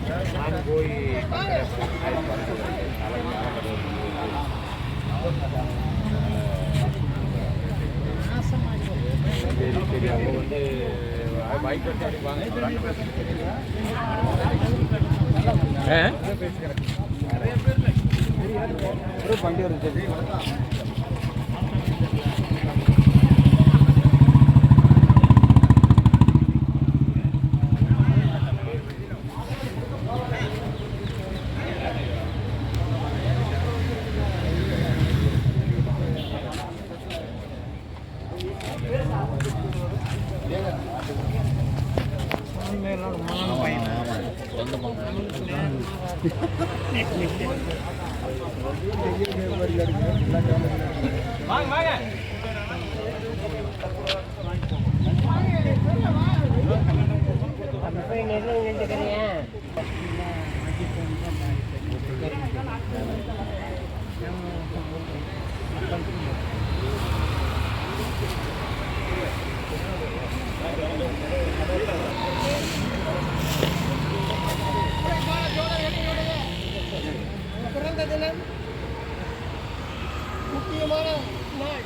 நான் போய் சரி சரி அவங்க வந்து பைக் வாங்க வண்டி வருது. முக்கியமான நாள்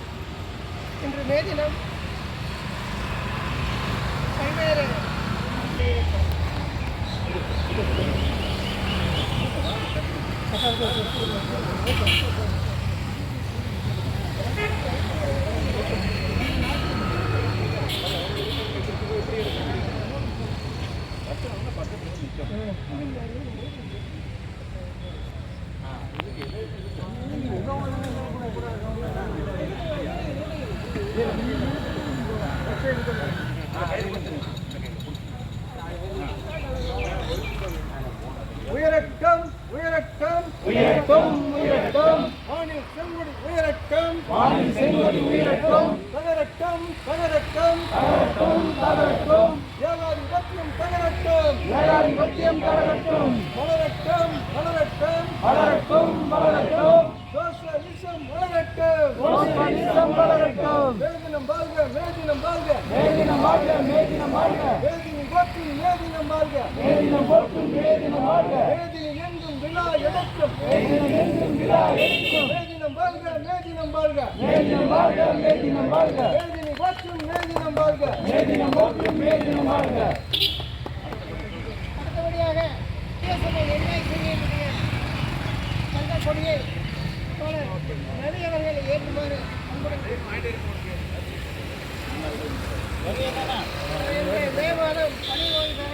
இன்று மே தினம். பல்வேறு உயரட்டும் உயரட்டும் உயரட்டும் உயரட்டும் வானில் செங்கொடி உயரட்டும் வானில் செங்கொடி உயரட்டும் தகரட்டும் தகரட்டும் தகரட்டும் தகரட்டும் ஏகாதிபத்தியம் தகரட்டும் ஏகாதிபத்தியம் தகரட்டும் மலரட்டும் மலரட்டும் மலரட்டும் மலரட்டும் சோஷலிசம் வளரட்டும் சோஷலிசம் வளரட்டும் மேதினம் வாழ்க மேதினம் வாழ்க மேதினம் வாழ்க மேதினம் வாழ்க மேதினம் போற்றும் மேதினம் வாழ்க மேதினம் போற்றும் மேதினம் வாழ்க மேதினம் எங்கும் விழா எடுக்கும் மேதினம் எங்கும் விழா எடுக்கும் மேதினம் வாழ்க மேதினம் வாழ்க மேதினம் வாழ்க மேதினம் வாழ்க மேதினம் போற்றும் மேதினம் வாழ்க மேதினம் போற்றும் மேதினம் வாழ்க. அடுத்தபடியாக என்ஐ செய்ய தந்த கொடியை ரவி அவர்களை ஏற்றுமாறு மே மாதம் பணி ஓய்வு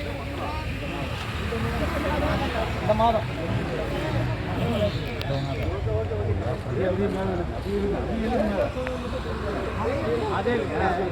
இந்த மாதம் அதே கிடையாது.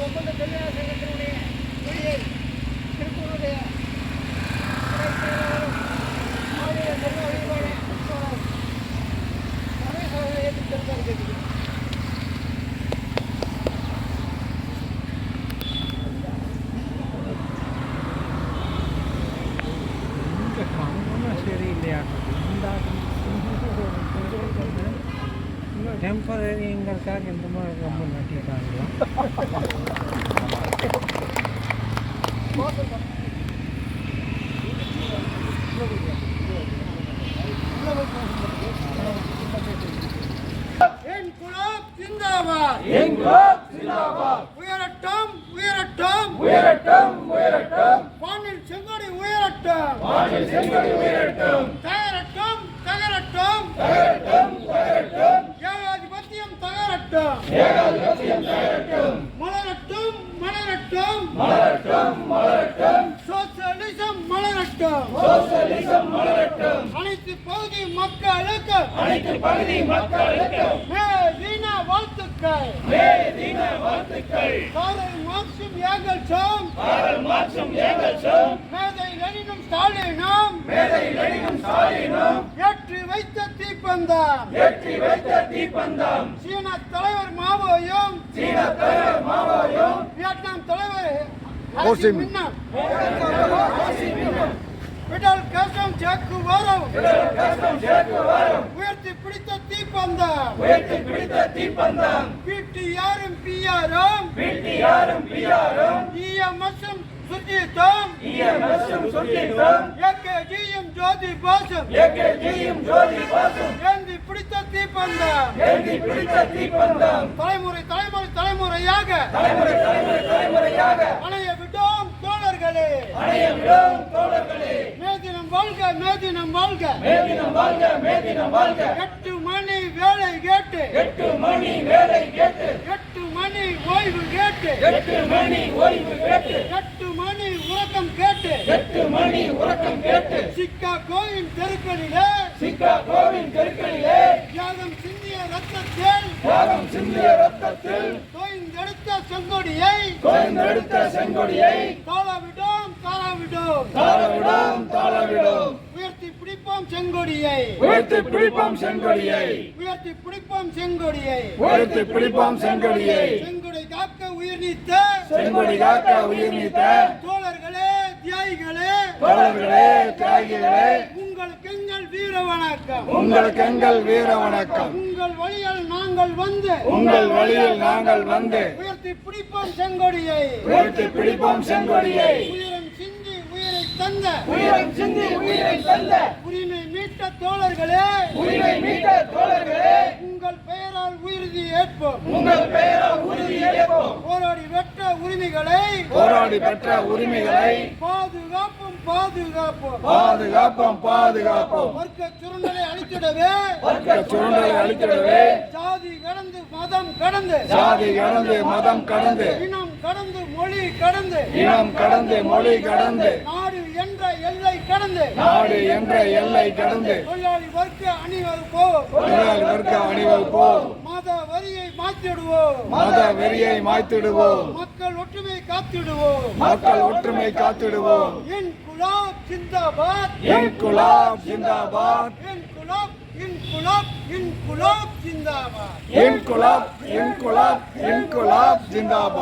ஒப்பந்த தொழிலாளர் சங்கத்தினுடைய கொடியை திருப்பூருடைய மாநில நிர்வாகிகளோட ரமேஷ் அவர்களை ஏற்று தருமாறு கேட்கிறேன். டெம்பரரிங்கிறதுக்காக இந்த மாதிரி ரொம்ப நட்டிட்டாங்களா? உயரட்டும் உயரட்டும் உயரட்டும் உயரட்டும் வானில் செங்கொடி உயரட்டும் வானில் செங்கொடி உயரட்டும் தகரட்டும் தகரட்டும் தகரட்டும் தகரட்டும் ஏகாதிபத்தியம் தகரட்டும் ஏகாதிபத்தியம் தகரட்டும் மலரட்டும் மலரட்டும் மலரட்டும் மலரட்டும் சோஷலிசம் மலரட்டும் சோஷலிசம் மலரட்டும் அனைத்து பகுதி மக்களுக்கு அனைத்து பகுதி மக்களுக்கு மே தின வாழ்த்துக்கள் மே தின வாழ்த்துக்கள். காரல் மார்க்சும் ஏங்கல்ஸும் காரல் மார்க்சும் ஏங்கல்ஸும் மேதை லெனினும் ஸ்டாலினும் மேதை லெனினும் ஸ்டாலினும் ஏற்று தீப்பந்தம் சீன தலைவர் மாவோயும் வியட்நாம் தலைவர் ஹோ சி மின்னும் பிடல் காஸ்ட்ரோவும் சே குவாரோவும் உயர்த்தி பிடித்த தீப்பந்தம் பிடிஆரும் பிஆரும் இஎம்எஸும் சுர்ஜித்தும் ஏகேஜியும் ஜோதி பாசும் ஏந்தி பிடித்த தீப்பந்தம் தலைமுறையாக அணைய விட்டோம் தோழர்களே மேதினம் வாழ்க 8 மணி வேலை கேட்டு 8 மணி ஓய்வு கேட்டு 8 மணி உறக்கம் கேட்டு சிக்காகோவின் தெருக்களிலே தியாகம் சிந்திய ரத்தத்தில் தோய்ந்தெடுத்த செங்கொடியை தாளவிடும் உயர்த்தி பிடிப்போம் செங்கொடியை செங்கொடை காக்க உயிர் நீத்த தோழர்களே தியாகிகளே உங்களுக்கு எங்கள் வீர வணக்கம் உங்கள் வழியில் நாங்கள் வந்து உயர்த்தி பிடிப்போம் செங்கொடியை உயிரம் சிந்தி உயிரை தந்த உரிமை மீட்ட தோழர்களே உங்கள் பெயரால் உறுதி ஏற்போம் போராடி பெற்ற உரிமைகளை பாதுகாப்போம் வர்க்க சுரண்டலை அழித்திடவே ஜாதி கடந்து மதம் கடந்து இனம் கடந்து மொழி கடந்து நாடு என்ற எல்லை கடந்து தொழிலாளி வர்க்க அணிவகுப்போம் மத வரியை மாற்றிடுவோம் மக்கள் ஒற்றுமை காத்திடுவோம் இன்குலாப் ஜிந்தாபாத்